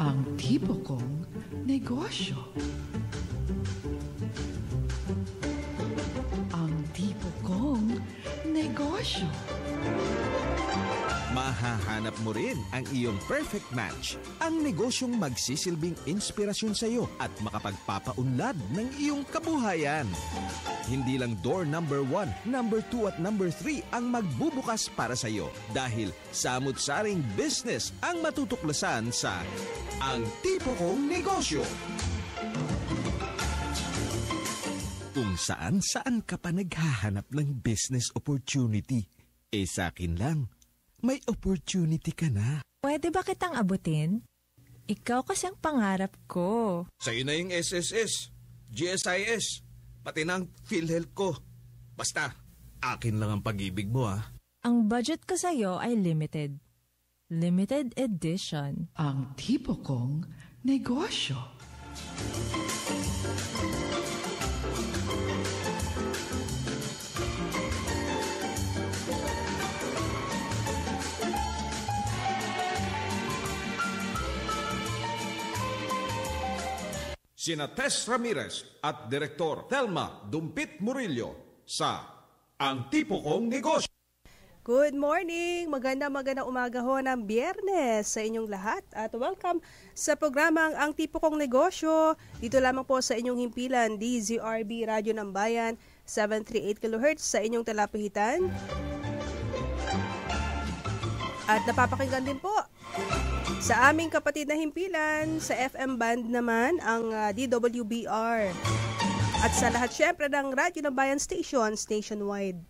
Ang tipo kong negosyo. Ang tipo kong negosyo. Mahahanap mo rin ang iyong perfect match, ang negosyong magsisilbing inspirasyon sa iyo at makapagpapaunlad ng iyong kabuhayan. Hindi lang door number 1, number 2 at number 3 ang magbubukas para sa iyo dahil samut-saring business ang matutuklasan sa Ang Tipo Kong Negosyo. Kung saan-saan ka pa naghahanap ng business opportunity, sa akin lang. May opportunity ka na. Pwede ba kitang abutin? Ikaw kasi ang pangarap ko. Sa'yo na yung SSS, GSIS, pati ng PhilHealth ko. Basta, akin lang ang pag-ibig mo Ang budget ko sa'yo ay limited. Limited edition. Ang tipo kong negosyo. Sina Tess Ramirez at Direktor Thelma Dumpit Murillo sa Ang Tipo Kong Negosyo. Good morning! Magandang umaga ho ng Biyernes sa inyong lahat at welcome sa programang Ang Tipo Kong Negosyo. Dito lamang po sa inyong himpilan, DZRB Radyo ng Bayan, 738 kHz sa inyong talapihitan. At napapakinggan din po sa aming kapatid na himpilan, sa FM band naman, ang DWBR. At sa lahat syempre ng Radyo ng Bayan stations nationwide.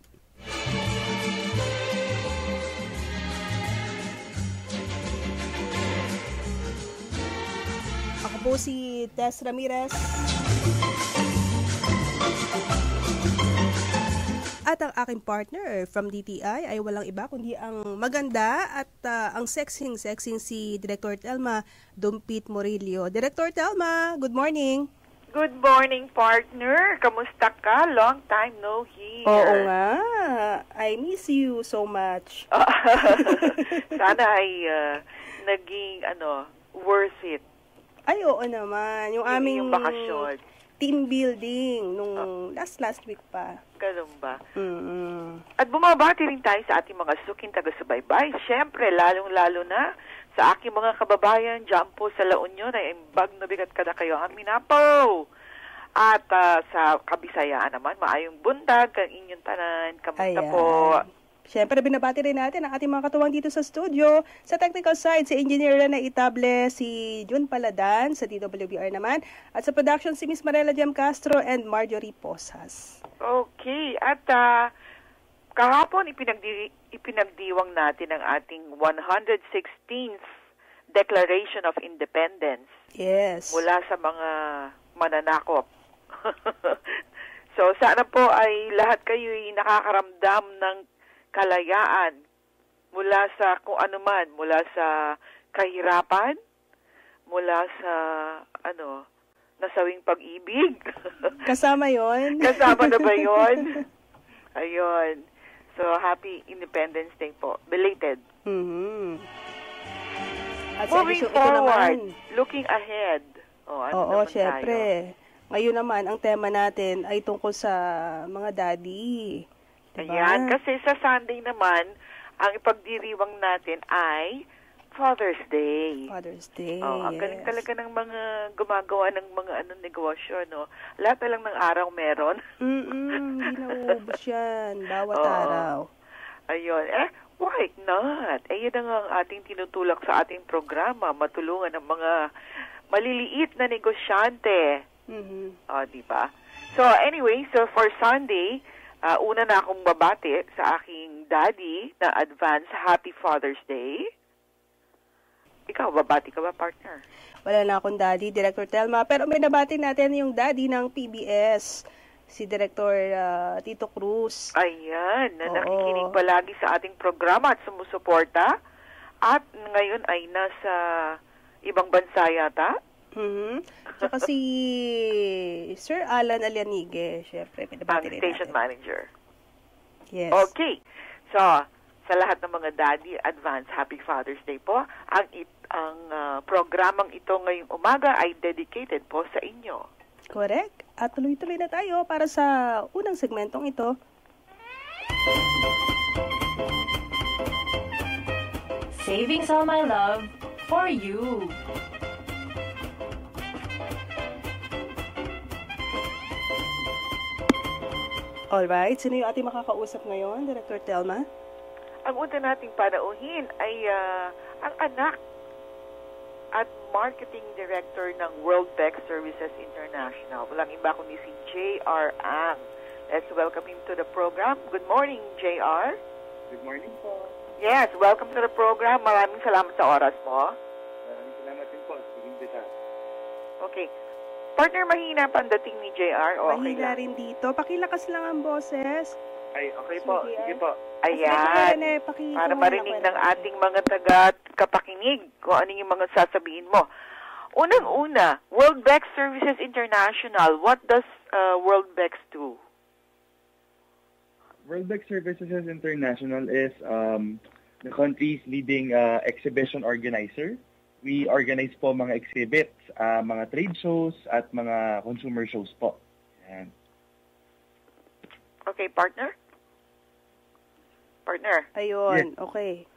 Ako po si Tess Ramirez. At ang aking partner from DTI ay walang iba kundi ang maganda at ang sexing si Director Thelma Dumpit Murillo. Director Thelma, good morning. Good morning, partner. Kamusta ka? Long time no hear. Oo nga. I miss you so much. Sana ay naging worth it. Ay, oo naman. Yung aming bakasyon. Team building nung last week pa. Ganun ba? Mm-hmm. At bumabati rin tayo sa ating mga suking taga-subaybay. Siyempre, lalong-lalo na sa aking mga kababayan dyan po sa La Union ay imbag na bigat kada kayo ang minapo. At sa Kabisayaan naman, maayong bundag ang inyong tanan. Kamusta po? Siyempre, binabati rin natin ang ating mga katuwang dito sa studio. Sa technical side, si Engineer Rana Itable, si Jun Paladan, sa DWBR naman. At sa production, si Miss Marela Jem Castro and Marjorie Posas. Okay. At kahapon, ipinagdiwang natin ang ating 116th Declaration of Independence. Yes. Mula sa mga mananakop. So, sana po ay lahat kayo'y nakakaramdam ng kalayaan mula sa kung ano man, mula sa kahirapan, mula sa nasawing pag-ibig. Kasama yon. Kasama na ba yon? Ayun. So, happy Independence Day po. Belated. Mm-hmm. At moving forward, looking ahead. Oo, syempre. Ngayon naman, ang tema natin ay tungkol sa mga daddy. Diba? Ayan, kasi sa Sunday naman, ang ipagdiriwang natin ay Father's Day. Father's Day, ang galing talaga ng mga gumagawa ng mga negosyo, no? Lahat na lang ng araw meron. Hindi nauubos yan, bawat araw. Ayun, why not? Yun ang ating tinutulak sa ating programa, matulungan ng mga maliliit na negosyante. Diba? So anyway, so for Sunday, una na akong babati sa aking daddy na advance Happy Father's Day. Ikaw, babati ka ba, partner? Wala na akong daddy, Director Thelma. Pero may nabati natin yung daddy ng PBS, si Director Tito Cruz. Ayan, na nakikinig palagi sa ating programa at sumusuporta. At ngayon ay nasa ibang bansa yata. Saka si Sir Alan Alianige, syempre, pinabati rin station natin. Manager. Yes. Okay. So, sa lahat ng mga daddy, advance Happy Father's Day po. ang programang ito ngayong umaga ay dedicated po sa inyo. Correct. At tuloy-tuloy na tayo para sa unang segmentong ito. Savings all my love for you. Alright, sino yung ating makakausap ngayon, Director Telma? Ang una nating panauhin ay ang anak at marketing director ng World Bex Services International. Walang iba kundi si J.R. Ang. Let's welcome him to the program. Good morning, J.R. Good morning po. Yes, welcome to the program. Maraming salamat sa oras mo. Maraming salamat din po. Sige, Okay. Partner, mahina pandating ni JR. O, okay Mahina lang. rin dito. Pakilakas lang ang boses. Ay, okay po. Sige po. Ayan. Para marinig ng ating mga taga-kapakinig kung ano yung mga sasabihin mo. Unang-una, World Bex Services International. What does World Bex do? World Bex Services International is the country's leading exhibition organizer. We organize po mga exhibits, mga trade shows, at mga consumer shows po. Ayan. Okay, partner? Partner? Ayun, okay.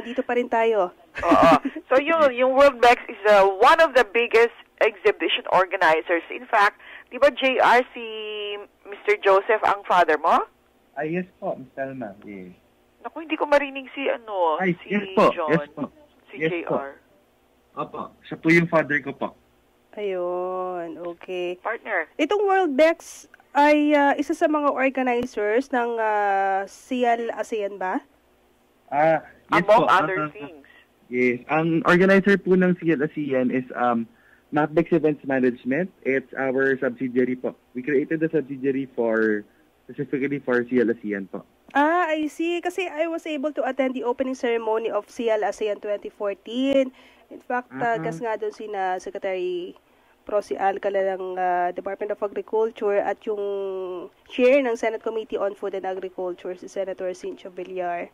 Dito pa rin tayo. Oo. So yung World Bex is one of the biggest exhibition organizers. In fact, di ba JR si Mr. Joseph ang father mo? Yes po, Ms. Telma. Yes. Naku, hindi ko marinig si si yes po. John. Yes po. Si Yes JR. po. Opo, siya po yung father ko po. Ayun, okay. Partner. Itong World Bex ay isa sa mga organizers ng SEAL ASEAN ba? Yes Among po. other things. Yes. Ang organizer po ng CLASEAN is MapBex Events Management. It's our subsidiary po. We created the subsidiary specifically for CLASEAN po. I see. Kasi I was able to attend the opening ceremony of SEAL ASEAN 2014. In fact, gas nga doon sina Secretary Prosi Alcala ng Department of Agriculture at yung chair ng Senate Committee on Food and Agriculture, si Senator Cynthia Villar.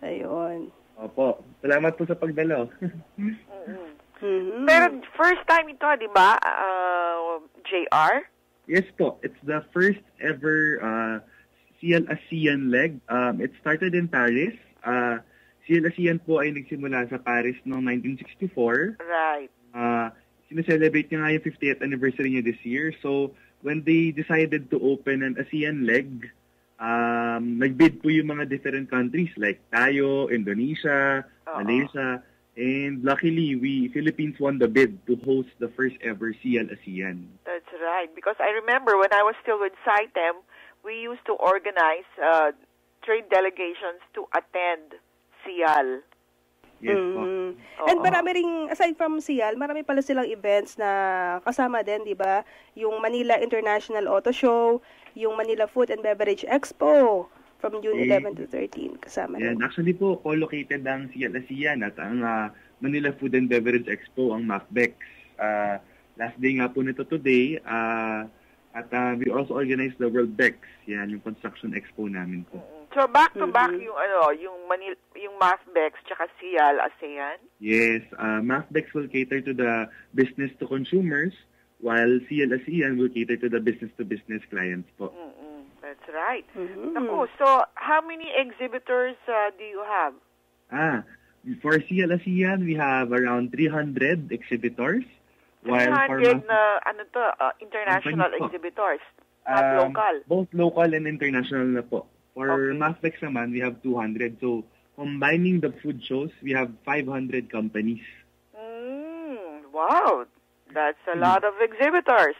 Ayun. Opo. Salamat po sa pagdalo. Pero first time ito, di ba, JR? Yes po. It's the first ever CLASEAN leg. It started in Paris. CLASEAN po ay nagsimula sa Paris noong 1964. Right. Sineselebrate niya nga yung 50th anniversary niya this year. So, when they decided to open an ASEAN leg, nagbid po yung mga different countries like tayo, Indonesia, Malaysia, and luckily, Philippines won the bid to host the first ever CLASEAN. That's right. Because I remember when I was still with CITEM, we used to organize trade delegations to attend SIAL. Yes po. And marami ring, aside from SIAL, marami pala silang events na kasama din, di ba? Yung Manila International Auto Show, yung Manila Food and Beverage Expo from June 11 to 13. Kasama And din. actually po, co-located ang CLASEAN at ang Manila Food and Beverage Expo, ang MapBex. Last day nga po nito today. At we also organized the World Bex. Yan, yung construction expo namin po. So back to back yung MapBex tsaka SIAL ASEAN. Yes, MapBex will cater to the business to consumers while CLASEAN will cater to the business to business clients po. That's right. Naku, so how many exhibitors do you have? For CLASEAN we have around 300 exhibitors. While 300 na international exhibitors, not local. Both local and international na po. For MapBex naman, we have 200. So, combining the food shows, we have 500 companies. Wow! That's a lot of exhibitors.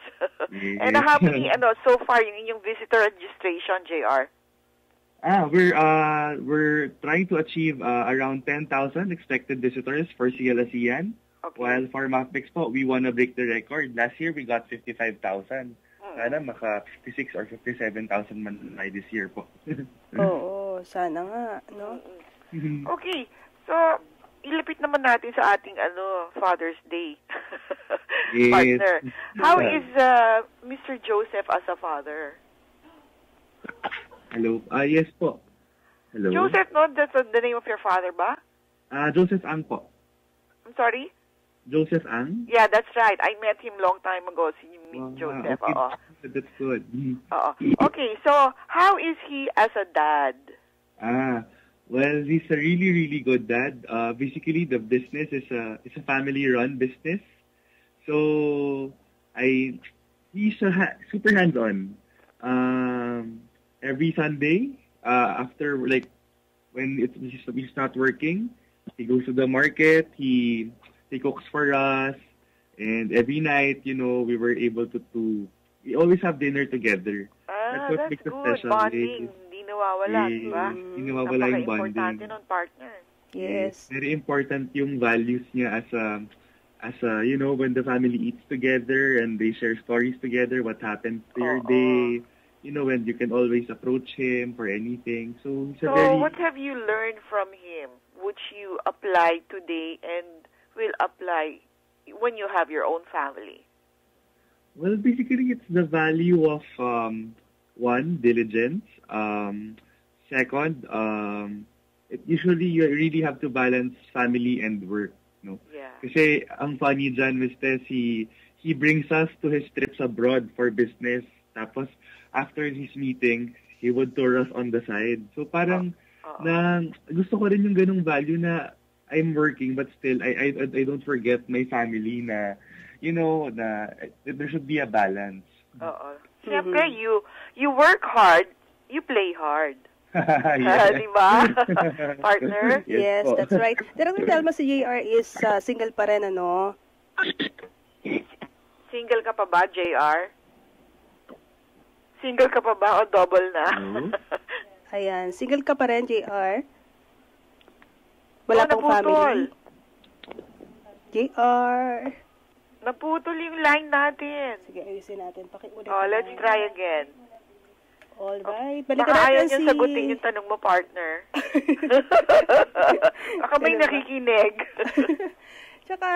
And how many, so far, yung inyong visitor registration, JR? We're trying to achieve around 10,000 expected visitors for CLASEAN. Okay. While for MapBex po, we want to break the record. Last year, we got 55,000. Sana maka 56 or 57,000 man by this year po. Oo, sana nga, no? Okay. So, ilapit naman natin sa ating Father's Day. Yes. Partner. How is Mr. Joseph as a father? Hello. Yes po. Hello. Joseph, no? That's the name of your father ba? Joseph Ang po. I'm sorry? Joseph Ang? Yeah, that's right. I met him long time ago, si Miss Joseph. Okay. Oo. That's good. Oo. Okay, so how is he as a dad? Well, he's a really, really good dad. Basically, the business is a family-run business. So, he's super hands-on. Every Sunday, after when he's not working, he goes to the market. He cooks for us, and every night, we were able to we always have dinner together. That's good. Bonding. Hindi nawawala, di ba? Hindi nawawala yung bonding. Napaka-importante nun, partner. Yes. Very important yung values niya as a when the family eats together and they share stories together, what happened to your day. When you can always approach him for anything. So what have you learned from him, which you apply today and will apply when you have your own family? Well, basically, it's the value of, one, diligence. Second, usually you really have to balance family and work. No? Yeah. Kasi ang funny dyan, Mr. he brings us to his trips abroad for business. Tapos, after his meeting, he would tour us on the side. So parang, gusto ko rin yung ganung value na I'm working but still I don't forget my family na na there should be a balance. Oo. Siyempre, you work hard, you play hard. Di ba? Partner? Yes, that's right. Director Telma, si JR is single pa rin, ano? Single ka pa ba, JR? Single ka pa ba o double na? Ayan, single ka pa rin, JR? Wala pang family? JR? Naputol yung line natin. Sige, ayusin natin. Pakiulit. Let's try again. Alright. Balikan baka natin ayaw niyang sagutin yung tanong mo, partner. Baka may nakikinig. Tsaka,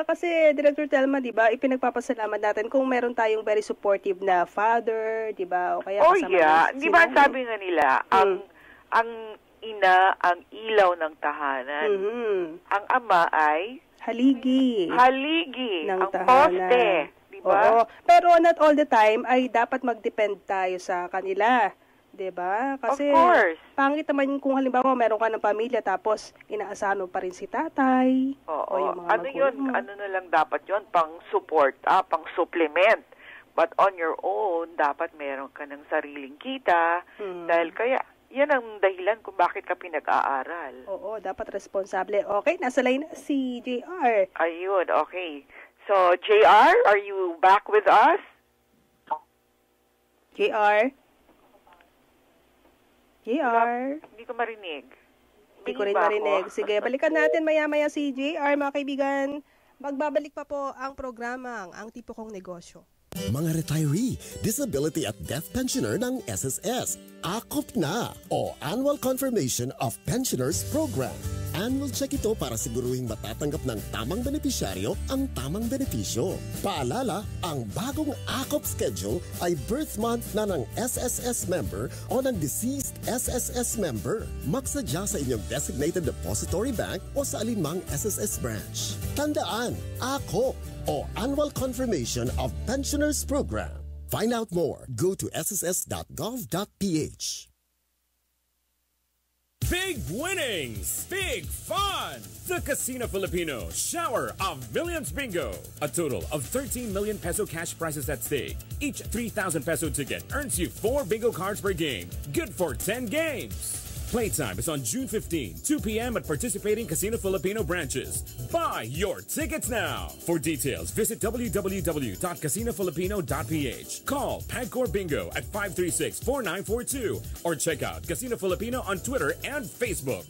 kasi, Director Telma, di ba, ipinagpapasalamat natin kung meron tayong very supportive na father, di ba, o kaya kasama Di ba, sabi nga nila, ang ina, ang ilaw ng tahanan. Ang ama ay haligi ng ang tahanan. poste, di ba? Oo. Pero not all the time ay dapat mag-depend tayo sa kanila. 'Di ba? Kasi of course. Pangit naman kung halimbawa meron ka ng pamilya tapos inaasahan mo pa rin si tatay o yung mga magulang mo. Ano na lang dapat 'yon, pang support, pang supplement. But on your own, dapat meron ka ng sariling kita dahil kaya yan ang dahilan kung bakit ka pinag-aaral. Oo, dapat responsable. Okay, nasa line na si JR. Ayun, okay. So, JR, are you back with us? JR? JR? Hindi ko marinig. Hindi ko rin marinig. Sige, balikan natin maya-maya si JR, mga kaibigan. Magbabalik pa po ang programang Ang Tipo Kong Negosyo. Mga retiree, disability at death pensioner ng SSS. AKOP na o Annual Confirmation of Pensioners Program. Annual check ito para siguruhing matatanggap ng tamang benepisyaryo ang tamang benepisyo. Paalala, ang bagong AKOP schedule ay birth month na ng SSS member o ng deceased SSS member. Magsadya sa inyong designated depository bank o sa alinmang SSS branch. Tandaan, AKOP o Annual Confirmation of Pensioners Program. Find out more. Go to sss.gov.ph. Big winnings, big fun. The Casino Filipino Shower of Millions Bingo. A total of 13 million peso cash prizes at stake. Each 3,000 peso ticket earns you 4 bingo cards per game. Good for 10 games. Playtime is on June 15, 2 p.m. at participating Casino Filipino branches. Buy your tickets now. For details, visit www.casinofilipino.ph. Call Pagcor Bingo at 536-4942 or check out Casino Filipino on Twitter and Facebook.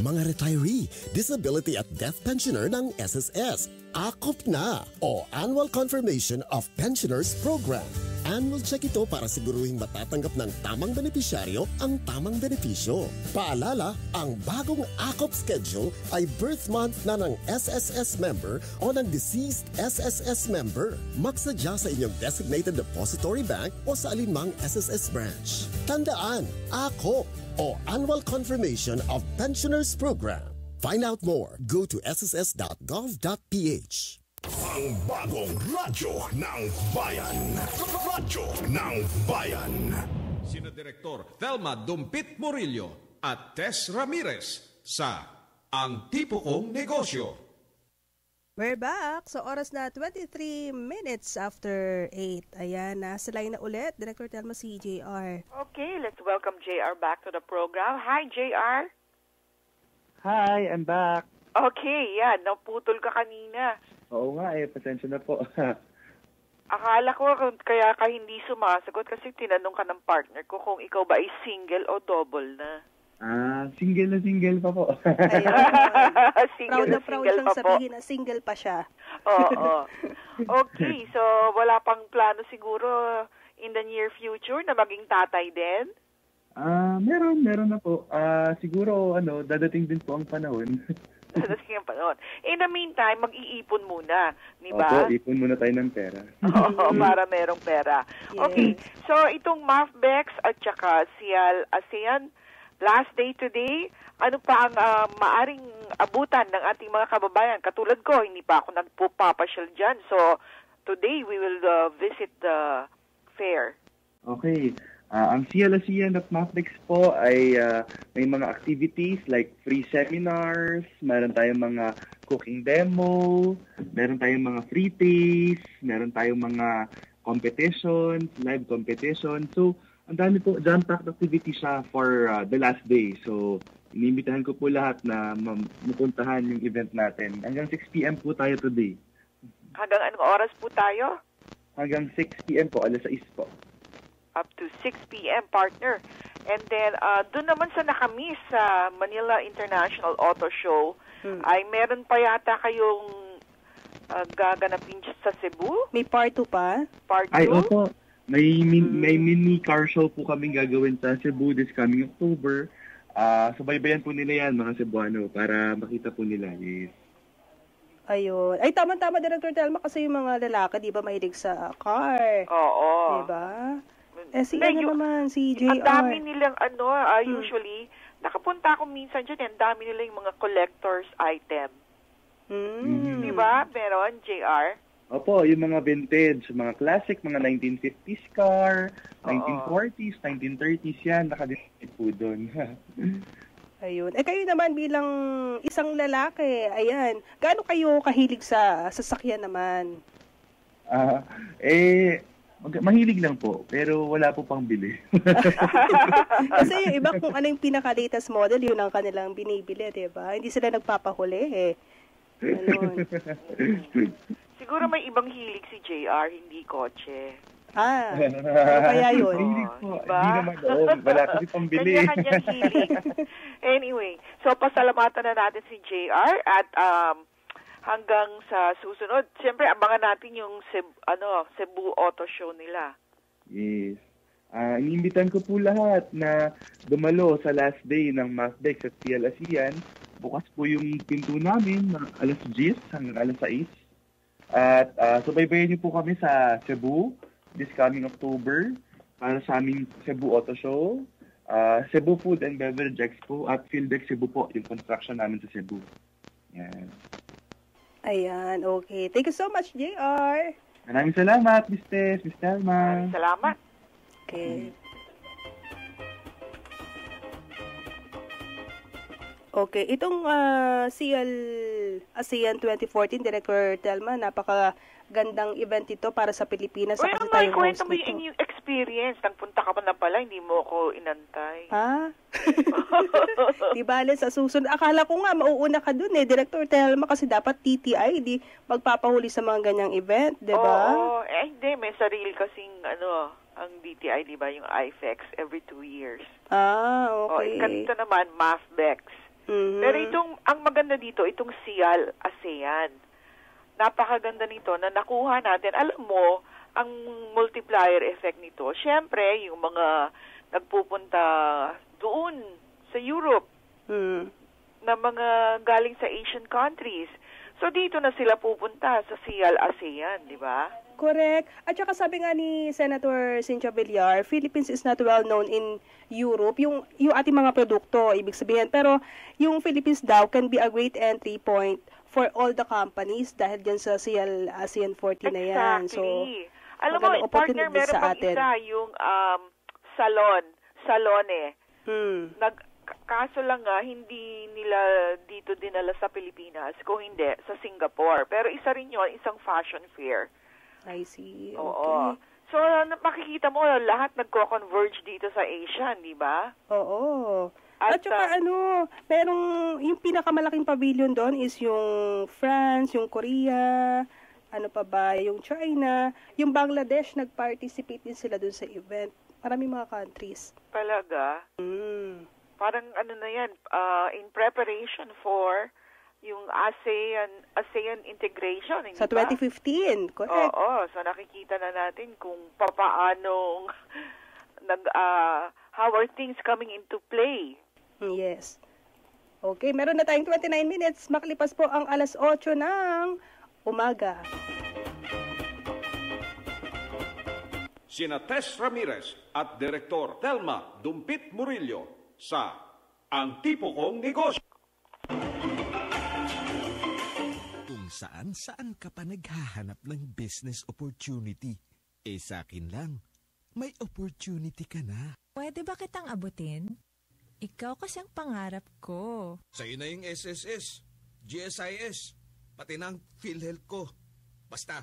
Mga retiree, disability at death pensioner ng SSS. AKOP na o Annual Confirmation of Pensioners Program. Annual check ito para siguruhing matatanggap ng tamang benepisyaryo ang tamang benepisyo. Paalala, ang bagong AKOP schedule ay birth month na ng SSS member o ng deceased SSS member. Magsadya sa inyong designated depository bank o sa alinmang SSS branch. Tandaan, AKOP o Annual Confirmation of Pensioners Program. Find out more. Go to sss.gov.ph. Ang bagong radyo ng bayan. Radyo ng bayan. Sina Direktor Thelma Dumpit Murillo at Tess Ramirez sa Ang Tipo Kong Negosyo. We're back. So, oras na 23 minutes after 8. Ayan, nasa line na ulit. Director Thelma, si JR. Okay, let's welcome JR back to the program. Hi, JR. Hi, I'm back. Okay, yan. Naputol ka kanina. Oo nga pasensya na po. Akala ko kaya ka hindi sumasagot kasi tinanong ka ng partner ko kung ikaw ba ay single o double na. Single pa po. Proud na proud siyang sabihin na single pa siya. Oo. Okay, so wala pang plano siguro in the near future na maging tatay din? Meron na po. Siguro, dadating din po ang panahon. Dadating ang panahon. In the meantime, mag-iipon muna, di ba? Opo, ipon muna tayo ng pera. Oo, para merong pera. Yes. Okay, so itong MAFBEX at saka ASEAN, last day today, ano pa ang maaring abutan ng ating mga kababayan? Katulad ko, hindi pa ako nagpupapasyal dyan. So, today we will visit the fair. Okay. Ang ASEAN at MAFBEX po ay may mga activities like free seminars, meron tayong mga cooking demo, meron tayong mga free taste, meron tayong mga competitions, live competition. So, ang dami po, jam-packed activity siya for the last day. So, inimbitahan ko po lahat na mapuntahan yung event natin. Hanggang 6 p.m. po tayo today. Hanggang anong oras po tayo? Hanggang 6 p.m. po, alas 6 po. Up to 6 p.m. partner. And then, doon naman sa nakamiss sa Manila International Auto Show, ay meron pa yata kayong gaganapin sa Cebu? May part 2 pa? Part 2? Ay, opo. May mini car show po kaming gagawin sa Cebu this coming October. Subaybayan po nila yan, mga Cebuano, para makita po nila. Yes. Ayun. Ay, tama-tama, Director Thelma, kasi yung mga lalaki, di ba, mahilig sa car? Oo. Di ba? Si naman, si JR. Ang dami nilang usually, nakapunta ako minsan dyan, ang dami nila yung mga collector's item. Di ba? Meron, JR? Opo, yung mga vintage, mga classic, mga 1950s car, 1940s, 1930s yan, nakadisplay po doon. Ayun. Kayo naman bilang isang lalaki, ayan, gaano kayo kahilig sa sasakyan naman? Mahilig lang po, pero wala po pang bili. Kasi yung iba kung ano yung pinaka-latest model, yun ang kanilang binibili, diba? Hindi sila nagpapahuli Ganun. Siguro may ibang hilig si JR, hindi kotse. Ano kaya yun? Hilig po. Diba? Hindi naman doon. Wala kasi pang bili. Kanya-kanyang hilig. Anyway, so pasalamatan na natin si JR at hanggang sa susunod. Siyempre, abangan natin yung Cebu Auto Show nila. Yes. Iniimbitan ko po lahat na dumalo sa last day ng MAFBEX at ASEAN. Bukas po yung pinto namin ng alas 10 hanggang alas 6. At subaybayan niyo po kami sa Cebu this coming October para sa aming Cebu Auto Show, Cebu Food and Beverage Expo at PhilDex Cebu po, yung construction namin sa Cebu. Yan. Ayan, okay. Thank you so much, JR. Maraming salamat, Miss Tess, Miss Thelma. Maraming salamat. Okay. Okay, itong ASEAN 2014, Director Thelma, napakagandang event ito para sa Pilipinas. Well, may kwento mo yung experience. Nagpunta ka pa na pala, hindi mo ako inantay. Ha? Di bale, sa susunod. Akala ko nga, mauuna ka dun Director Thelma, kasi dapat TTI, di magpapahuli sa mga ganyang event, di ba? Oo, hindi. May sarili kasing, ang DTI, di ba, yung IFEX, every 2 years. Okay. Ganito naman, MAFBEX. Mm-hmm. Pero ang maganda dito, itong ASEAN. Napakaganda nito na nakuha natin. Alam mo, ang multiplier effect nito, syempre, yung mga nagpupunta doon sa Europe, na mga galing sa Asian countries. So dito na sila pupunta sa CIAL ASEAN, di ba? Correct. At saka sabi nga ni Senator Cynthia Villar, Philippines is not well known in Europe. Yung ating mga produkto, ibig sabihin. Pero yung Philippines daw can be a great entry point for all the companies dahil dyan sa CIAL ASEAN 40 na yan. So, alam mo, partner, meron pang isa yung Salone. Kaso lang nga, hindi nila dito dinala sa Pilipinas, kung hindi, sa Singapore. Pero isa rin yun, isang fashion fair. I see. Oo. Okay. So, makikita mo, lahat nagko-converge dito sa Asia, di ba? Oo. At saka merong, yung pinakamalaking pavilion doon is yung France, yung Korea, yung China, yung Bangladesh, nag-participate din sila doon sa event. Maraming mga countries. Talaga? Parang na yan, in preparation for yung ASEAN integration. Sa 2015, correct? Oo, so nakikita na natin kung papaano how are things coming into play. Yes. Okay, meron na tayong 29 minutes. Makalipas po ang 8:00 ng umaga. Sina Tess Ramirez at Direktor Telma Dumpit Murillo sa Ang Tipo Kong Negosyo. Kung saan ka pa naghahanap ng business opportunity, sa akin lang, may opportunity ka na. Pwede ba kitang abutin? Ikaw kasi ang pangarap ko. Sa'yo na yung SSS, GSIS, pati na ang PhilHealth ko. Basta,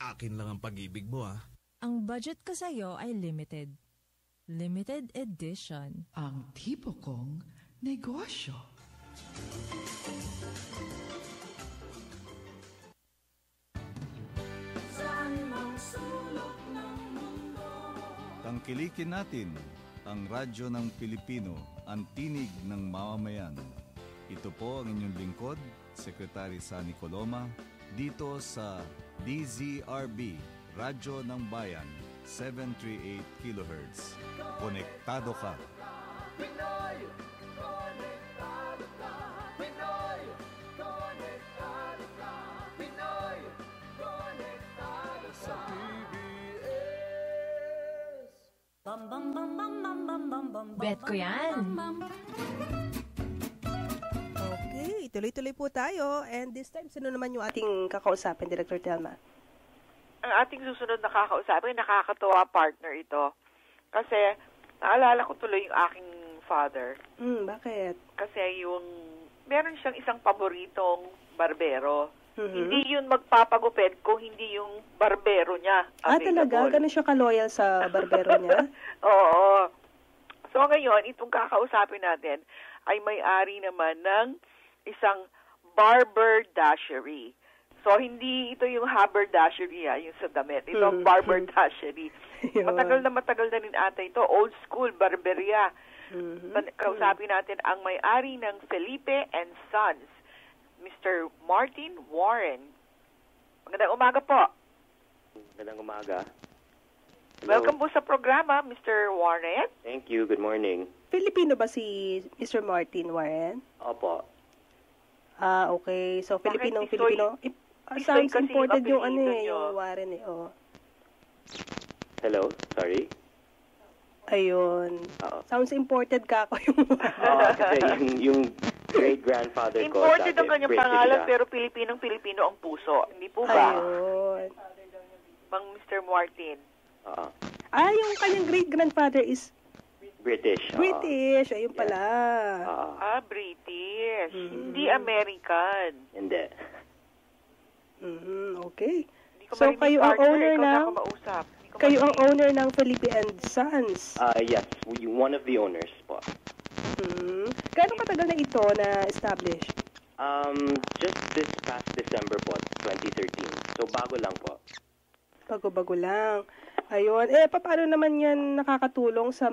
akin lang ang pag-ibig mo, ha? Ang budget ko sa'yo ay limited. Limited edition. Ang tipo kong negosyo. Tangkilikin natin ang radyo ng Pilipino, ang tinig ng mamamayan. Ito po ang inyong lingkod, Secretary Sunny Coloma, dito sa DZRB, Radyo ng Bayan, 738 kHz. Konektado ka. Pinoy, konektado ka. Pinoy, konektado ka. Pinoy, konektado ka. Sa Bet ko yan. Okay, tuloy-tuloy po tayo. And this time, sino naman yung ating kakausapin, Director Telma? Ang ating susunod na kakausapin, nakakatuwa partner ito. Kasi, naalala ko tuloy yung aking father. Bakit? Kasi meron siyang isang paboritong barbero. Hindi yun magpapagupit kung hindi yung barbero niya available. Talaga? Ganun siya ka-loyal sa barbero niya? Oo. So ngayon, itong kakausapin natin ay may-ari naman ng isang barberdashery. So hindi ito yung haberdashery, yung sa damit. Ito ang barberdashery. Matagal na rin ata ito. Old school barberia. Kausapin natin ang may-ari ng Felipe and Sons, Mr. Martin Warren. Magandang umaga po. Magandang umaga. Hello. Welcome po sa programa, Mr. Warren. Thank you. Good morning. Filipino ba si Mr. Martin Warren? Opo. Okay. So, Filipino. Sounds imported yung yung Warren Hello? Sorry? Ayun. Sounds imported ka ako yung kasi yung great-grandfather ko imported ang kanyang pangalan pero Pilipinong-Pilipino ang puso. Hindi po ba? Ayun. Mang Mr. Martin. Yung kanyang great-grandfather is British. British. Ayun pala. British. Hindi American. Hindi. Okay. So, kayo ang owner ng... Kayo ang owner ng Felipe and Sons. Yes. One of the owners po. Gaano katagal na ito na-established? Just this past December po, 2013. So, bago lang po. Bago-bago lang. Ayun. Paano naman yan nakakatulong sa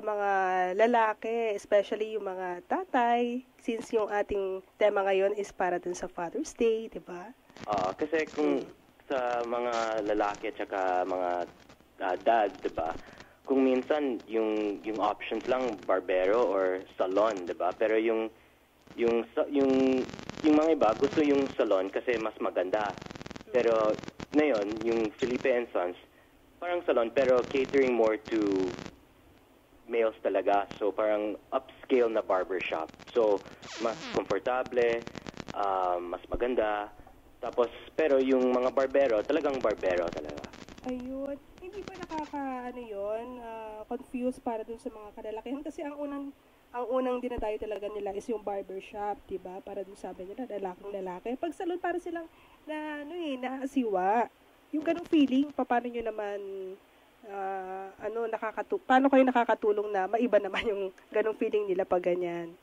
mga lalaki, especially yung mga tatay, since yung ating tema ngayon is para dun sa Father's Day, di ba? Kasi kung sa mga lalaki at saka mga dad, di ba? Kung minsan yung options lang barbero or salon, di ba? Pero yung yung mga iba gusto yung salon kasi mas maganda. Pero ngayon, yung Felipe and Sons, parang salon pero catering more to males talaga. So parang upscale na barbershop. So mas komportable, mas maganda. Tapos pero yung mga barbero, talagang barbero talaga. Ayun. Hindi ba confused para dun sa mga kalalakihan? Kasi ang unang dinadayo talaga nila is yung barbershop, diba? Para dun sabi nila, lalaki. Pag salon, para silang naasiwa. Yung ganong feeling, paano nyo naman, paano kayo nakakatulong na maiba naman yung ganong feeling nila pag ganyan?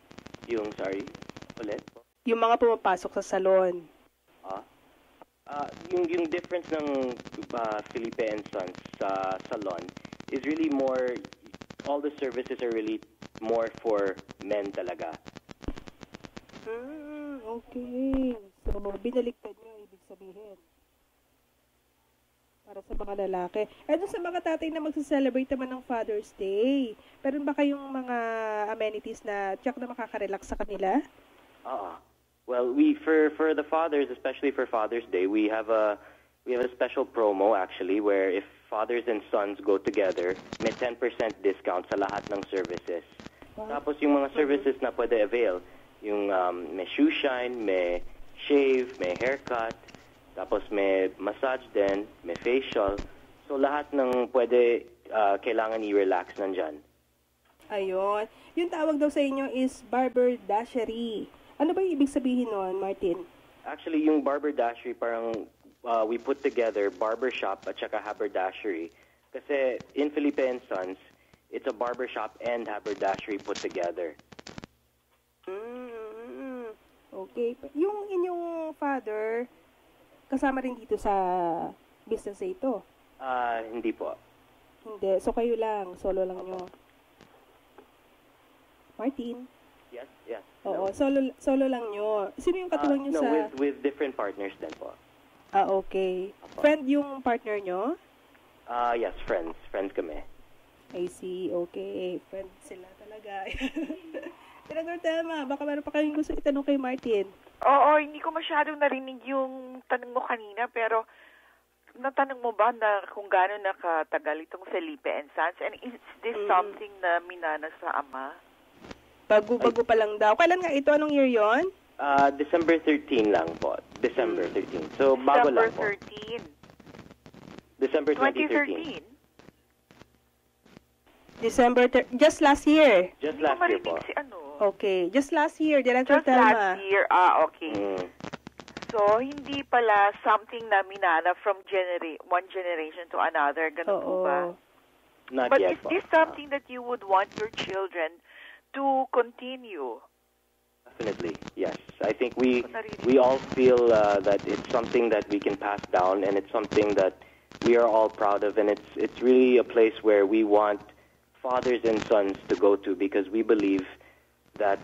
Ulit? Yung mga pumapasok sa salon. Yung difference ng Felipe and Sons sa salon is really more, all the services are really more for men talaga. Okay. So, binaliktad nyo, ibig sabihin. Para sa mga lalaki. Dun sa mga tatay na magsa-celebrate naman ng Father's Day, meron ba kayong mga amenities na tiyak na makaka-relax sa kanila? Well, for the fathers, especially for Father's Day, we have a special promo actually where if fathers and sons go together, may 10% discount sa lahat ng services. Wow. Tapos yung mga services na pwede avail, yung may shoe shine, may shave, may haircut, tapos may massage din, may facial. So lahat ng pwede kailangan i-relax nandyan. Ayun. Yung tawag daw sa inyo is barberdashery. Ano ba yung ibig sabihin nun, Martin? Actually, yung barberdashery, parang we put together barbershop at saka haberdashery. Kasi in Felipe and Sons, it's a barbershop and haberdashery put together. Okay. Yung inyong father, kasama rin dito sa business na ito? Hindi po. Hindi. So kayo lang, solo lang nyo. Martin? Yes. Oo, solo lang nyo. Sino yung katulong nyo sa... with different partners din po. Okay. Friend yung partner nyo? Yes, friends. Friends kami. I see. Okay. Friend sila talaga. Senador Telma, baka meron pa kayong gusto itanong kay Martin. Oo, hindi ko masyadong narinig yung tanong mo kanina, pero natanong mo ba na kung gaano nakatagal itong Felipe and Sons? And is this something na minana sa ama? Bago pa lang daw. Kailan nga ito? Anong year yon? December 13 lang po. December 13. So, bago lang po. December 2013. Just last year? Just last year po. Okay. Just last year, Director Just Telma. last year. Okay. So, hindi pala something na minana from one generation to another. Ganun po ba? Not But yet is this something that you would want your children to continue? Definitely, yes. I think we all feel that it's something that we can pass down, and it's something that we are all proud of, and it's really a place where we want fathers and sons to go to, because we believe that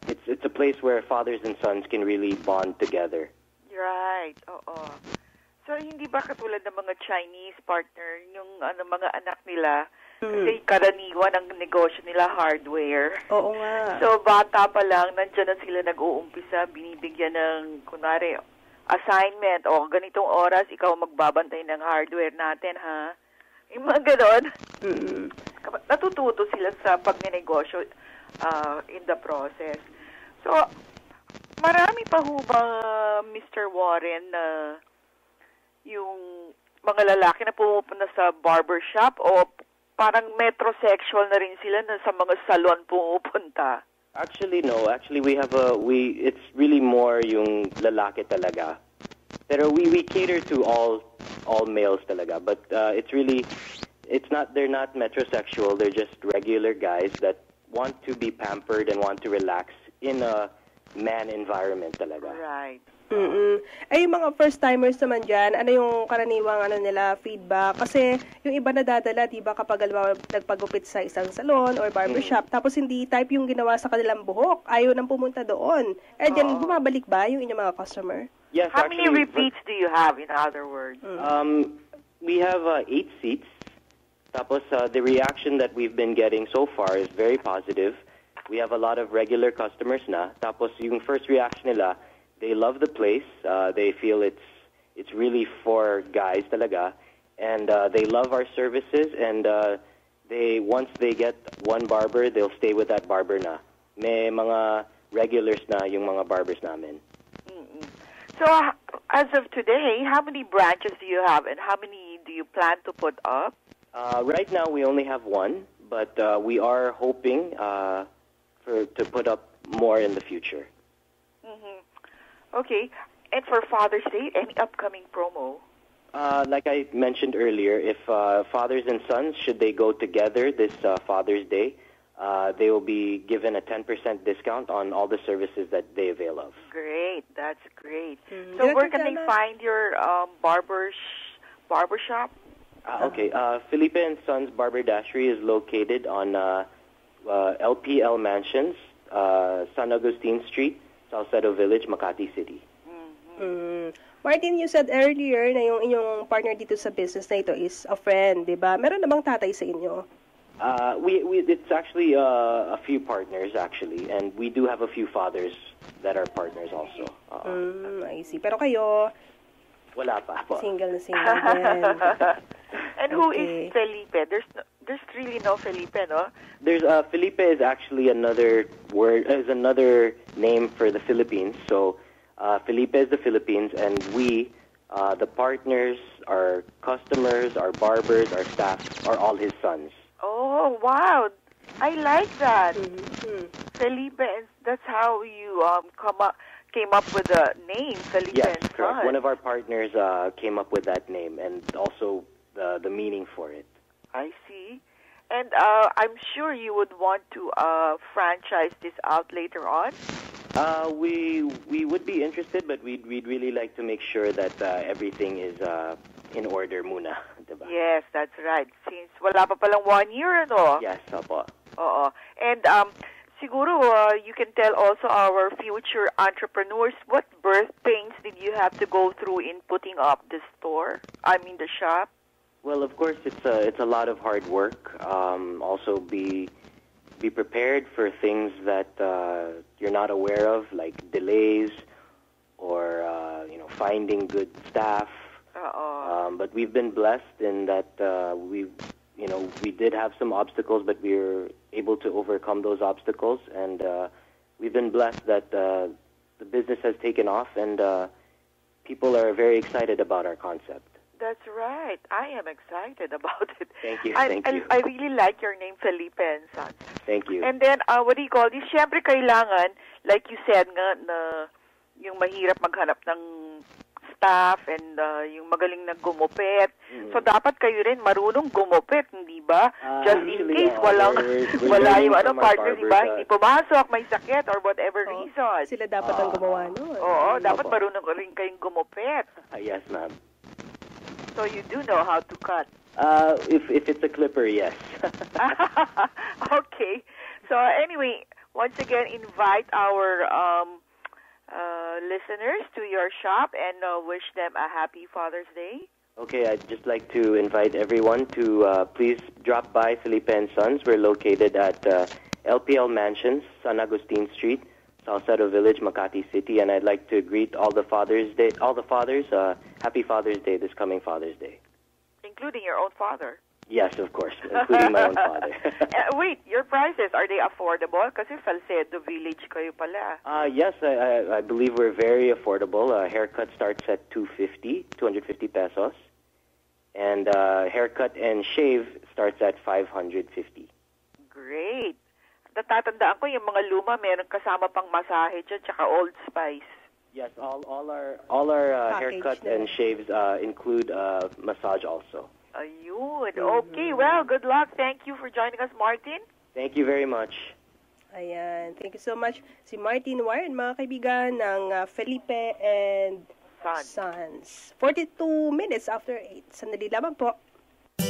it's a place where fathers and sons can really bond together. Right. Oo. So hindi ba katulad ng mga Chinese partner, yung mga anak nila? Kasi karaniwan ang negosyo nila hardware. Oo nga. So, bata pa lang, nandiyan na sila nag-uumpisa, binibigyan ng, kunwari, assignment, o ganitong oras, ikaw magbabantay ng hardware natin, ha? Yung mga ganon. Natututo sila sa pagnenegosyo in the process. So, marami pa ho ba, Mr. Warren, na yung mga lalaki na pumupunta sa barbershop o parang metrosexual na rin sila na sa mga salon pumupunta? Actually, no. Actually, it's really more yung lalaki talaga. Pero we cater to all males talaga. But they're not metrosexual. They're just regular guys that want to be pampered and want to relax in a man environment talaga. Right. Ay, yung mga first-timers naman dyan, ano yung karaniwang nila, feedback? Kasi yung iba nadadala, diba, kapag nagpagupit sa isang salon or barbershop, tapos hindi type yung ginawa sa kanilang buhok, ayaw nang pumunta doon. Dyan, bumabalik ba yung inyong mga customer? Yes, How many repeats do you have, in other words? We have 8 seats. Tapos the reaction that we've been getting so far is very positive. We have a lot of regular customers na. Tapos yung first reaction nila, they love the place. They feel it's really for guys talaga. And they love our services. And once they get one barber, they'll stay with that barber na. May mga regulars na yung mga barbers namin. So, as of today, how many branches do you have and how many do you plan to put up? Right now, we only have one, but we are hoping to put up more in the future. Okay. And for Father's Day, any upcoming promo? Like I mentioned earlier, if fathers and sons, should they go together this Father's Day, they will be given a 10% discount on all the services that they avail of. Great. That's great. So where can they find your barber shop? Okay. Felipe and Sons Barber Dashery is located on LPL Mansions, San Agustin Street, Salcedo Village, Makati City. Martin, you said earlier na yung inyong partner dito sa business na ito is a friend, di ba? Meron namang tatay sa inyo? It's actually a few partners, actually, and we do have a few fathers that are partners also. I see. Pero kayo? Wala pa po. Single na single din. And who is Felipe? There's really no Felipe, no? There's Felipe is actually another name for the Philippines. So Felipe is the Philippines, and we, the partners, our customers, our barbers, our staff, are all his sons. Oh, wow. I like that. Felipe, that's how you came up with the name, Felipe Yes, and correct. Son. One of our partners came up with that name and also the meaning for it. I see. And I'm sure you would want to franchise this out later on. We would be interested, but we'd really like to make sure that everything is in order muna, diba? Yes, that's right. Since wala pa palang 1 year, ano? Yes, opo. Oo. And siguro you can tell also our future entrepreneurs what birth pains did you have to go through in putting up the the shop? Well, of course, it's a lot of hard work. Also, be prepared for things that you're not aware of, like delays or finding good staff. But we've been blessed in that we did have some obstacles, but we were able to overcome those obstacles, and we've been blessed that the business has taken off, and people are very excited about our concept. That's right. I am excited about it. Thank you. I really like your name, Felipe and Sons. Thank you. And then, what do you call this? Siyempre, kailangan, like you said nga, na yung mahirap maghanap ng staff and yung magaling na gumupit. So, dapat kayo rin marunong gumupit, hindi ba? Just in case, wala yung partner, di ba? Hindi pumasok, may sakit, or whatever reason. Sila dapat ang gumawa nun. Oo, dapat marunong rin kayong gumupit. Yes, ma'am. So you do know how to cut? If it's a clipper, yes. Okay. So anyway, once again, invite our listeners to your shop and wish them a happy Father's Day. Okay, I'd just like to invite everyone to please drop by Felipe and Sons. We're located at LPL Mansions, San Agustin Street, Salcedo Village, Makati City, and I'd like to greet all the fathers, happy Father's Day this coming Father's Day. Including your own father? Yes, of course, including my own father. Wait, your prices, are they affordable? Kasi Salcedo Village kayo pala. Yes, I believe we're very affordable. Haircut starts at 250 pesos. And haircut and shave starts at 550. Great. Natatandaan ko yung mga luma, meron kasama pang masahe dyan, tsaka Old Spice. Yes, all our haircut and shaves include massage also. Ayun. Okay, well, good luck. Thank you for joining us, Martin. Thank you very much. Ayan, thank you so much. Si Martin Warren, mga kaibigan ng Felipe and Sons. 42 minutes after 8. Sandali lamang po.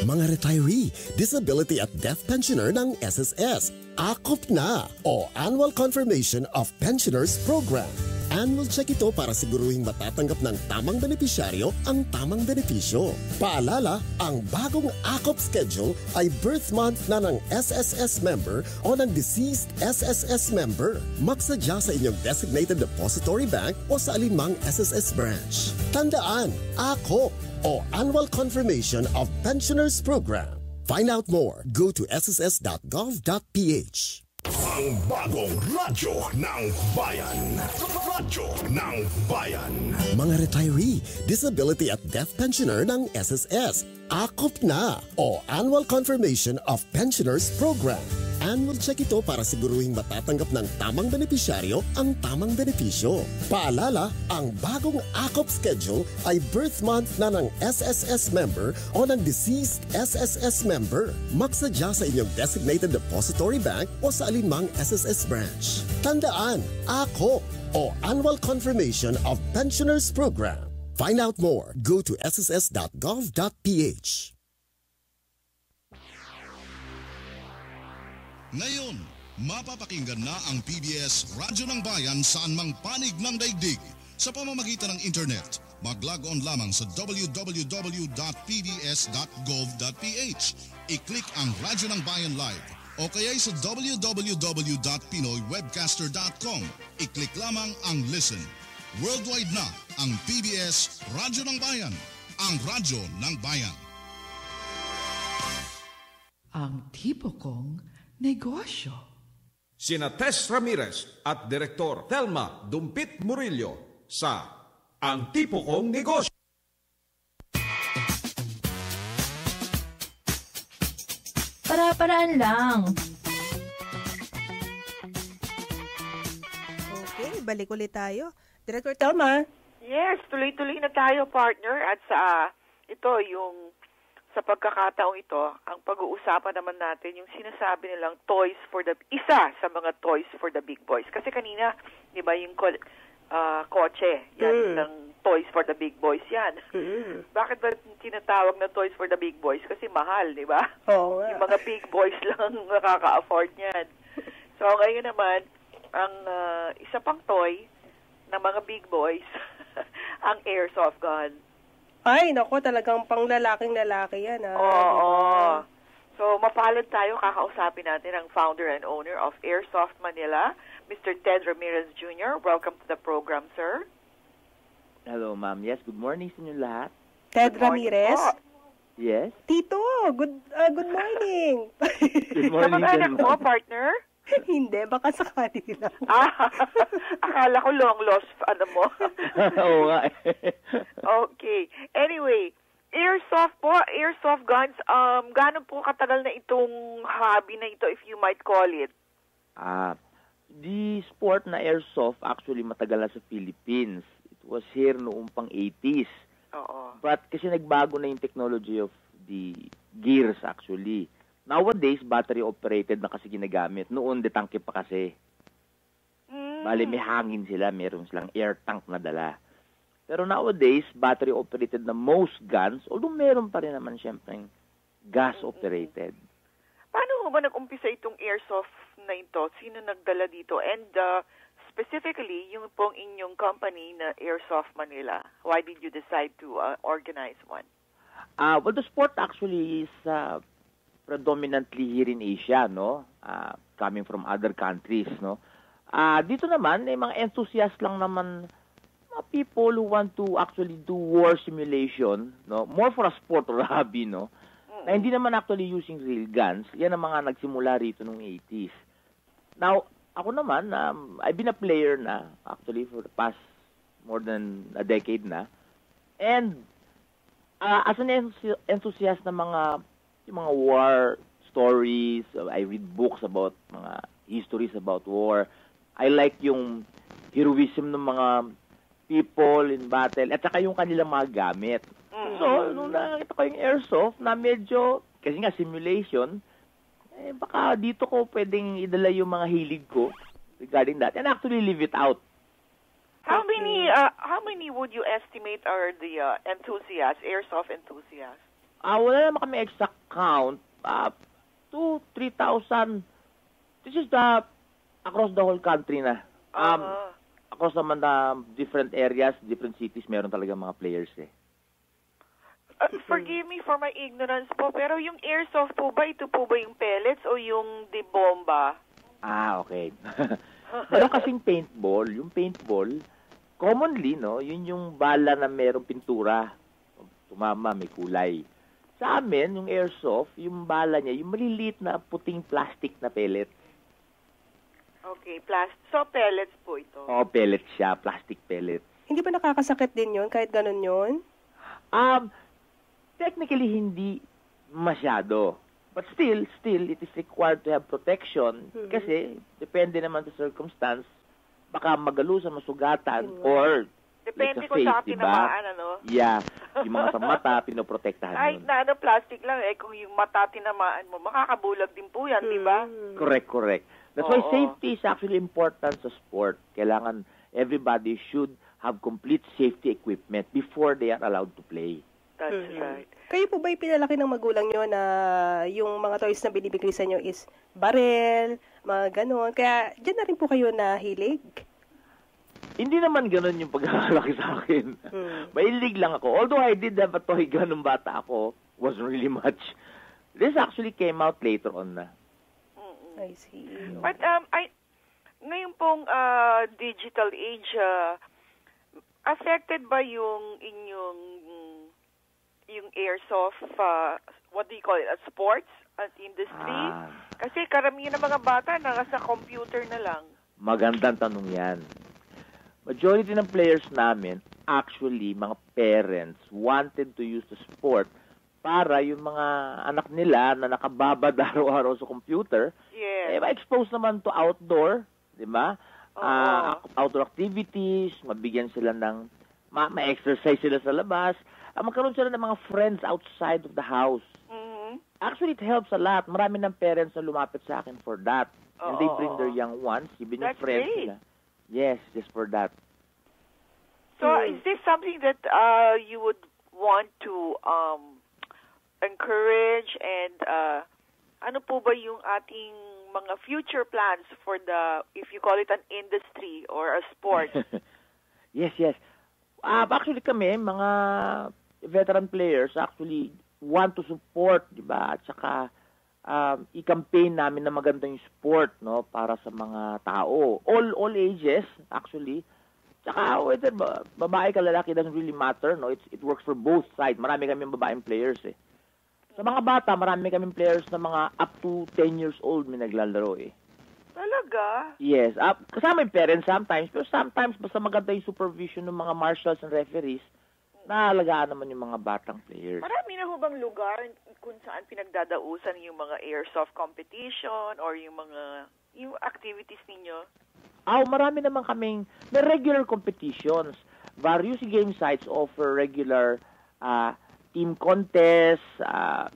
Mga retiree, disability at death pensioner ng SSS. AKOP na o Annual Confirmation of Pensioners Program. Annual check ito para siguruhing matatanggap ng tamang benepisyaryo ang tamang benepisyo. Paalala, ang bagong AKOP schedule ay birth month na ng SSS member o ng deceased SSS member. Magsadya sa inyong designated depository bank o sa alinmang SSS branch. Tandaan, AKOP o Annual Confirmation of Pensioners Program. Find out more. Go to sss.gov.ph. Ang bagong radyo ng bayan. Radyo ng bayan. Mga retiree, disability at death pensioner ng SSS. AKOP na o Annual Confirmation of Pensioners Program. Annual check ito para siguruhing matatanggap ng tamang benepisyaryo ang tamang benepisyo. Paalala, ang bagong AKOP schedule ay birth month na ng SSS member o ng deceased SSS member. Magsadya sa inyong designated depository bank o sa alinmang SSS branch. Tandaan, AKOP o Annual Confirmation of Pensioners Program. Find out more. Go to sss.gov.ph. Ngayon, mapapakinggan na ang PBS Radyo ng Bayan saan mang panig ng daigdig. Sa pamamagitan ng internet, mag-log on lamang sa www.pbs.gov.ph. I-click ang Radyo ng Bayan Live o kaya sa www.pinoywebcaster.com. I-click lamang ang Listen. Worldwide na ang PBS Radyo ng Bayan, ang Radyo ng Bayan. Ang tipo kong negosyo. Sina Tess Ramirez at Direktor Thelma Dumpit Murillo sa Ang Tipo Kong Negosyo. Para-paraan lang. Okay, balik ulit tayo. Director Thelma. Yes, tuloy-tuloy na tayo, partner. At sa sa pagkakataong ito, ang pag-uusapan naman natin yung sinasabi nilang isa sa mga toys for the big boys. Kasi kanina, di ba, yung kotse, yan, ng toys for the big boys yan. Bakit ba tinatawag na toys for the big boys? Kasi mahal, di ba? Oo. Yung mga big boys lang nakaka-afford niyan. So, ngayon naman, ang isa pang toy ng mga big boys, ang airsoft gun. Ay, naku, talagang pang-lalaking-lalaki yan. Oo. So, mapalad tayo. Kakausapin natin ang founder and owner of Airsoft Manila, Mr. Ted Ramirez Jr. Welcome to the program, sir. Hello, ma'am. Yes, good morning sa inyo lahat. Ted Ramirez? Yes. Tito, good morning. Good morning. Kamag-anak mo, partner? Hindi, baka sakali lang. Akala ko long lost, mo. Oo nga. Okay. Anyway, airsoft guns, gaano po katagal na itong hobby na ito, if you might call it? The sport na airsoft actually matagal na sa Philippines. It was here noong pang 80s. Oo. But kasi nagbago na yung technology of the gears actually. Nowadays, battery-operated na kasi ginagamit. Noon, detangke pa kasi. Bale, may hangin sila. Meron silang air tank na dala. Pero nowadays, battery-operated na most guns, although meron pa rin naman siyempre gas-operated. Paano ba nag-umpisa itong airsoft na ito? Sino nagdala dito? And specifically, yung pong inyong company na Airsoft Manila, why did you decide to organize one? Well, the sport actually is predominantly here in Asia, no? Coming from other countries, no? Dito naman, mga enthusiasts lang naman, mga people who want to actually do war simulation, no? More for a sport or a hobby, no? Na hindi naman actually using real guns. Yan ang mga nagsimula rito noong 80s. Now, ako naman, I've been a player na, actually, for the past more than a decade na. And, as an enthusiast ng mga war stories, I read books about mga histories about war. I like yung heroism ng mga people in battle at saka yung kanilang mga gamit. So, nung nakita ko yung airsoft na medyo, kasi nga simulation, baka dito ko pwedeng idala yung mga hilig ko regarding that and actually live it out. How many would you estimate are the airsoft enthusiasts? Wala naman kami exact count. 2,000-3,000. This is across the whole country na. across naman na different areas, different cities, meron talaga mga players eh. Forgive me for my ignorance po, pero yung airsoft po ba, ito po ba yung pellets o yung di bomba? Okay. Meron kasing paintball. Yung paintball, commonly, no, yun yung bala na merong pintura. Tumama, may kulay. Sa amin, yung airsoft, yung bala niya, yung maliliit na puting plastic na pellet. Okay, so pellets po ito. Pellet siya, plastic pellet. Hindi ba nakakasakit din yun kahit ganun yun? Technically, hindi masyado. But still, it is required to have protection kasi depende naman sa circumstance, baka magalusan, masugatan, or depende like kung sa face, tinamaan, diba? ano? Yeah, yung mga sa mata, pinoprotektahan Kahit yun. na plastic lang, kung yung mata tinamaan mo, makakabulag din po yan, di ba? Correct. That's why safety is actually important sa sport. Kailangan everybody should have complete safety equipment before they are allowed to play. That's right. Kayo po ba pinalaki ng magulang nyo na yung mga toys na binibigay sa inyo is barel, mga ganon? Kaya dyan na rin po kayo nahilig? Hindi naman ganon yung pagkakalaki sa akin. Mahilig lang ako. Although I did have a toy gun nung bata ako, wasn't really much. This actually came out later on na. I see. But ngayon pong digital age, affected ba yung inyong yung airsoft, what do you call it, sports industry? Kasi karamihan ng mga bata nasa computer na lang. Magandang tanong yan. Majority ng players namin, actually, mga parents wanted to use the sport para yung mga anak nila na nakababad araw-araw sa computer, ma-expose naman to outdoor, di ba? Outdoor activities, mabigyan sila ng, ma-exercise sila sa labas, magkaroon sila ng mga friends outside of the house. Actually, it helps a lot. Marami ng parents na lumapit sa akin for that. And they bring their young ones, even yung friends nila. Yes, just for that. So, is this something that you would want to encourage, and ano po ba yung ating mga future plans for the, if you call it an industry or a sport? Yes. Actually kami, mga veteran players, actually want to support, di ba? At saka i-campaign namin na maganda yung sport, no, para sa mga tao. All ages, actually. Tsaka whether babae ka lalaki, doesn't really matter, no? It works for both sides. Marami kaming babaeng players eh. Sa mga bata, marami kaming players na mga up to 10 years old may naglalaro eh. Talaga? Yes. Kasama yung parents sometimes, pero sometimes basta maganda yung supervision ng mga marshals and referees, naalagaan naman yung mga batang players. Marami na ho bang lugar kung saan pinagdadausan yung mga airsoft competition or yung activities ninyo? Marami naman kaming, may regular competitions. Various game sites offer regular team contests,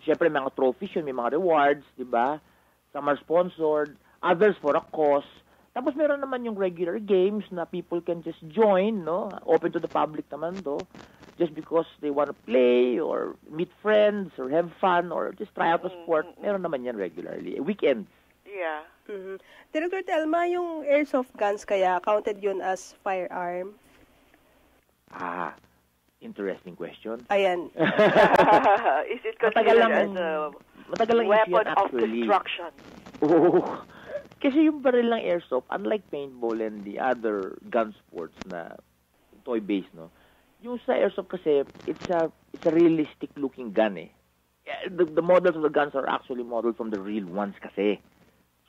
syempre mga trophies yun, may mga rewards, di ba? Some are sponsored, others for a cause. Tapos meron naman yung regular games na people can just join, no? Open to the public naman to, just because they want to play or meet friends or have fun or just try out a sport. Meron naman yan regularly. Weekends. Yeah. Director Telma, yung airsoft guns kaya counted yun as firearm? Interesting question. Ayan. Is it considered as a weapon of destruction? Kasi yung baril ng airsoft, unlike paintball and the other gun sports na toy-based, no? Yung sa airsoft kasi, it's a realistic looking gun eh. The models of the guns are actually modeled from the real ones kasi.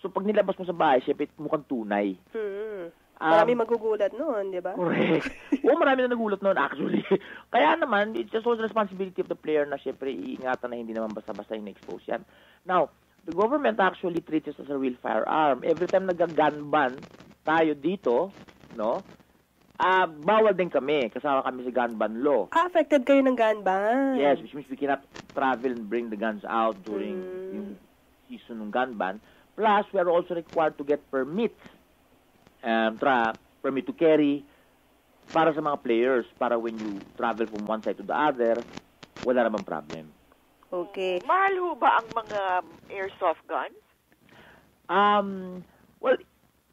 So pag nilabas mo sa bahay, syempre mukhang tunay. Marami magugulat noon, di ba? Correct. Marami na nagulat noon actually. Kaya naman, it's just the responsibility of the player na syempre iingatan na hindi naman basta-basta in-expose yan. Now, the government actually treats it as a real firearm. Every time nag-gun ban tayo dito, no? Bawal din kami. Kasama kami sa gun ban law. Affected kayo ng gun ban? Yes, which means we cannot travel and bring the guns out during yung season ng gun ban. Plus, we are also required to get permits. Permit to carry para sa mga players, para when you travel from one side to the other, wala namang problem. Okay. Mahal ho ba ang mga airsoft guns? Well,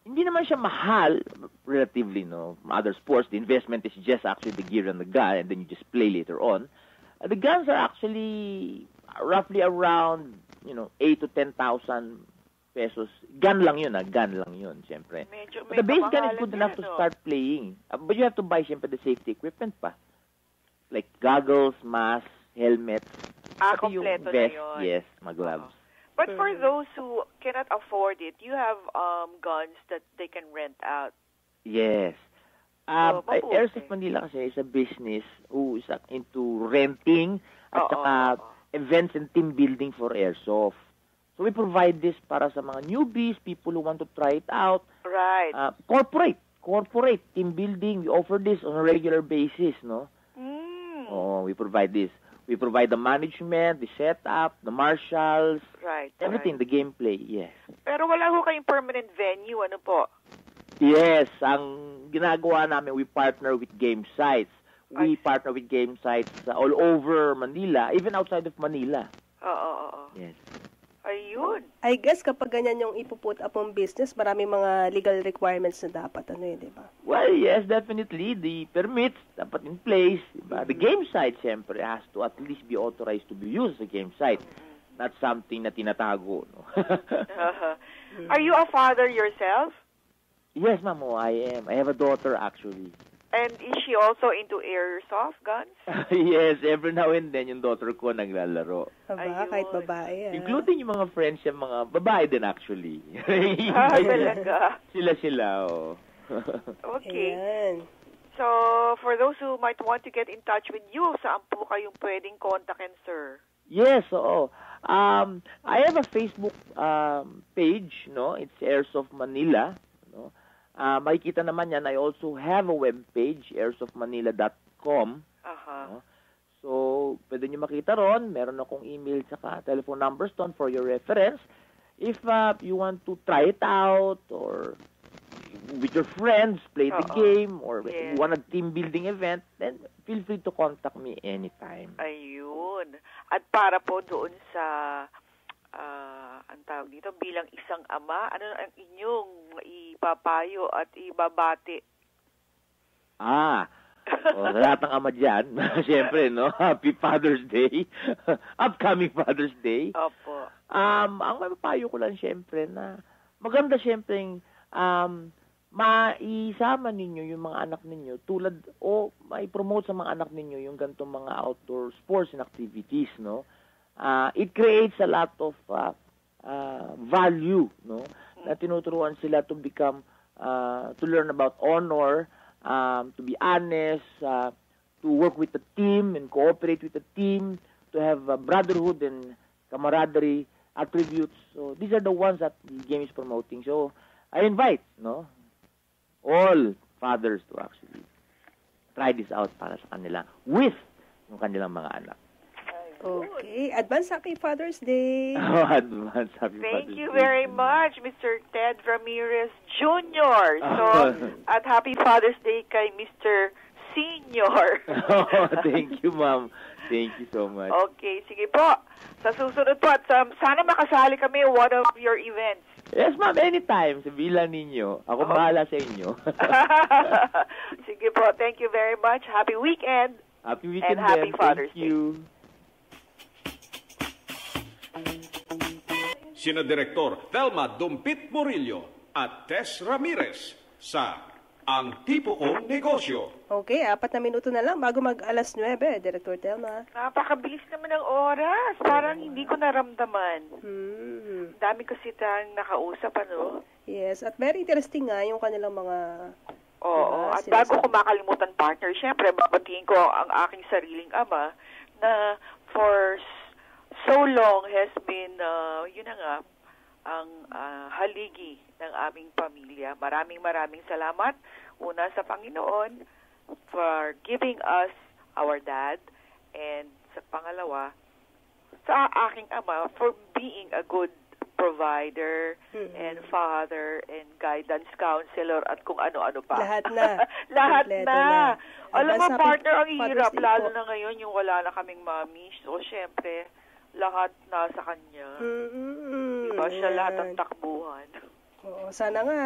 hindi naman siya mahal, relatively, no? From other sports, the investment is just actually the gear and the gun, and then you just play later on. The guns are actually roughly around, 8 to 10,000 pesos. Gun lang yun, gun lang yun, siyempre. But the base gun is good enough to start playing. But you have to buy, siyempre, the safety equipment pa. Like goggles, mask, helmets. Kompleto na yun. Yes, mga gloves. But for those who cannot afford it, you have guns that they can rent out. Yes. Airsoft Manila kasi is a business who is into renting at saka events and team building for airsoft. So we provide this para sa mga newbies, people who want to try it out. Right. Corporate team building. We offer this on a regular basis, no? We provide this. We provide the management, the setup, the marshals, everything, the gameplay, yes. Pero wala ho kayong permanent venue, ano po? Yes, ang ginagawa namin, we partner with game sites. We partner with game sites all over Manila, even outside of Manila. Oo. Yes. Ayun. I guess kapag ganyan yung ipuput up ang business, maraming mga legal requirements na dapat, di ba? Well, yes, definitely. The permits dapat in place. Diba? The game site, siyempre, has to at least be authorized to be used as a game site. Not something na tinatago. No? Are you a father yourself? Yes, ma'am, I am. I have a daughter, actually. And is she also into airsoft guns? Yes, every now and then, yung daughter ko naglalaro. Kahit babae. Including yung mga friends yung mga babae din, actually. Talaga? Sila, Okay. Ayan. So, for those who might want to get in touch with you, saan po kayong pwedeng kontakin, sir? Yes, oo. I have a Facebook page, no? It's Airsoft Manila, no? Makikita naman yan, I also have a web page, airsoftmanila.com. No? So, pwede nyo makita ron. Meron akong email tsaka telephone numbers doon for your reference. If you want to try it out or with your friends, play the game, or if you want a team building event, then feel free to contact me anytime. Ayun. At para po doon sa ang tawag dito, bilang isang ama, ano ang inyong ipapayo at ibabati? Sa lahat ng ama dyan, siyempre, no? Happy Father's Day. Upcoming Father's Day. Opo. Ang mapapayo ko lang, siyempre, na maganda, siyempre, maisama ninyo yung mga anak ninyo tulad, mai-promote sa mga anak ninyo yung ganitong mga outdoor sports and activities, no? It creates a lot of value, no? Na tinuturuan sila to become, to learn about honor, to be honest, to work with the team and cooperate with the team, to have brotherhood and camaraderie attributes. So these are the ones that the game is promoting. So I invite, no, all fathers to actually try this out para sa kanila with yung kanilang mga anak. Okay. Advance Happy Father's Day. Advance Happy Father's Day. Thank you very much, Mr. Ted Ramirez Jr. So, at Happy Father's Day kay Mr. Senior. Thank you, ma'am. Thank you so much. Okay, sige po. Sa susunod po, at sana makasali kami one of your events. Yes, ma'am. Anytime. Sabihin ninyo. Ako bahala sa inyo. Sige po. Thank you very much. Happy weekend. Happy weekend, and Happy Father's Day. Thank you. Sina Direktor Thelma Dumpit Murillo at Tess Ramirez sa Ang Tipo Kong Negosyo. Okay, 4 na minuto na lang bago mag-alas 9, Director Thelma. Napakabilis naman ng oras. Parang hindi ko naramdaman. Dami kasi tayong nakausap, ano? Yes, at very interesting nga yung kanilang mga... Oo, at bago ko makalimutan, partner, syempre, babatiin ko ang aking sariling ama na for so long has been, yun na nga, ang haligi ng aming pamilya. Maraming salamat. Una sa Panginoon for giving us our dad, and sa pangalawa, sa aking ama for being a good provider and father and guidance counselor at kung ano-ano pa. Lahat na. Lahat na. Alam mo, partner, ang hirap, lalo po. na ngayon yung wala na kaming mami. So, syempre, lahat nasa kanya. Diba? Siya lahat ang takbuhan. Oo, sana nga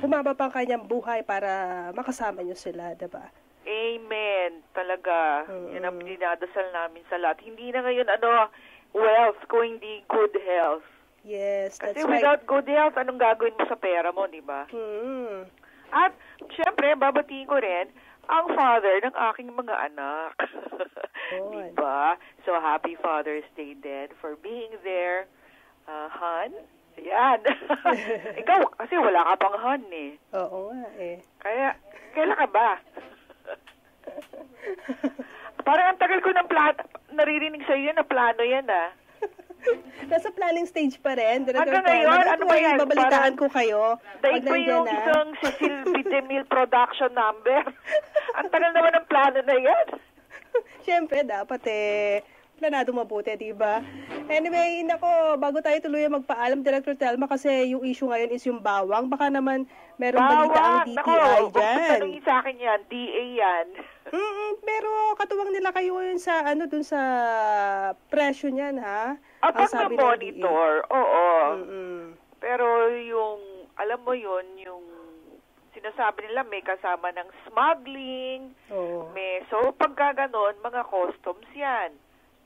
humaba pa ang kanyang buhay para makasama niyo sila, diba? Amen. Talaga. Yan ang dinadasal namin sa lahat. Hindi na ngayon, wealth, kung hindi good health. Yes, that's Kasi right. without good health, anong gagawin mo sa pera mo, di ba? At, syempre, babatiin ko rin ang father ng aking mga anak. Di ba? So, happy Father's Day then for being there. Han? Yan. Ikaw, kasi wala ka pang Han eh. Oo nga eh. Kaya, kailan ka ba? Parang ang tagal ko ng naririnig sa'yo na plano yan Nasa planning stage pa rin. Hanggang ngayon, ano ba yan? Babalitaan ko kayo. Dahil ko yung isang Cecil B. DeMille production number. Ang tagal naman ng plano na yan. Siyempre, dapat planado mabuti, diba? Anyway, nako, bago tayo tuluyan magpaalam, Director Telma, kasi yung issue ngayon is yung bawang. Baka naman meron balita ang DTI dyan. Tanungin sa akin yan, DA yan. Pero katuwang nila kayo yun sa, dun sa presyo niyan, ha? At ang monitor, oo. Pero yung, alam mo yun, yung sinasabi nila may kasama ng smuggling, so pagka ganon, mga customs yan.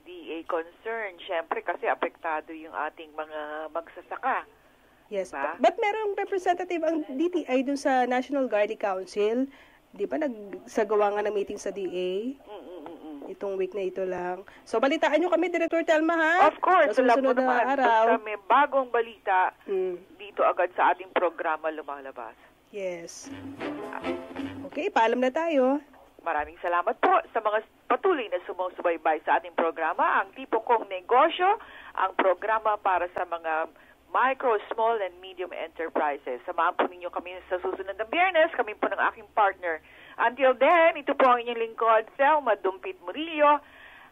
DA concern, syempre kasi apektado yung ating mga magsasaka. Yes, but merong representative ang DTI dun sa National Guardian Council. Di ba nagsagawa nga ng meeting sa DA? Itong week na ito lang. So, balitaan nyo kami, Director Telma, ha? Of course. Sa susunod na araw. Basta may bagong balita, dito agad sa ating programa lumalabas. Yes. Okay, paalam na tayo. Maraming salamat po sa mga patuloy na sumusubaybay sa ating programa, ang Tipo Kong Negosyo, ang programa para sa mga micro, small, and medium enterprises. Samahan po ninyo kami sa susunod na Biyernes, kami po ng aking partner. Until then, ito po ang inyong lingkod, Thelma Dumpit Murillo.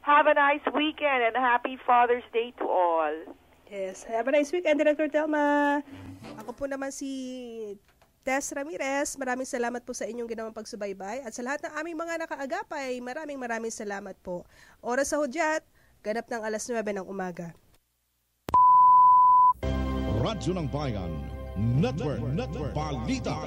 Have a nice weekend and happy Father's Day to all. Yes, have a nice weekend, Director Thelma. Ako po naman si Tess Ramirez. Maraming salamat po sa inyong ginawang pagsubaybay. At sa lahat ng aming mga nakaagapay, maraming salamat po. Oras sa hudyat, ganap ng 9:00 ng umaga. Radyo ng Bayan Network. Balita.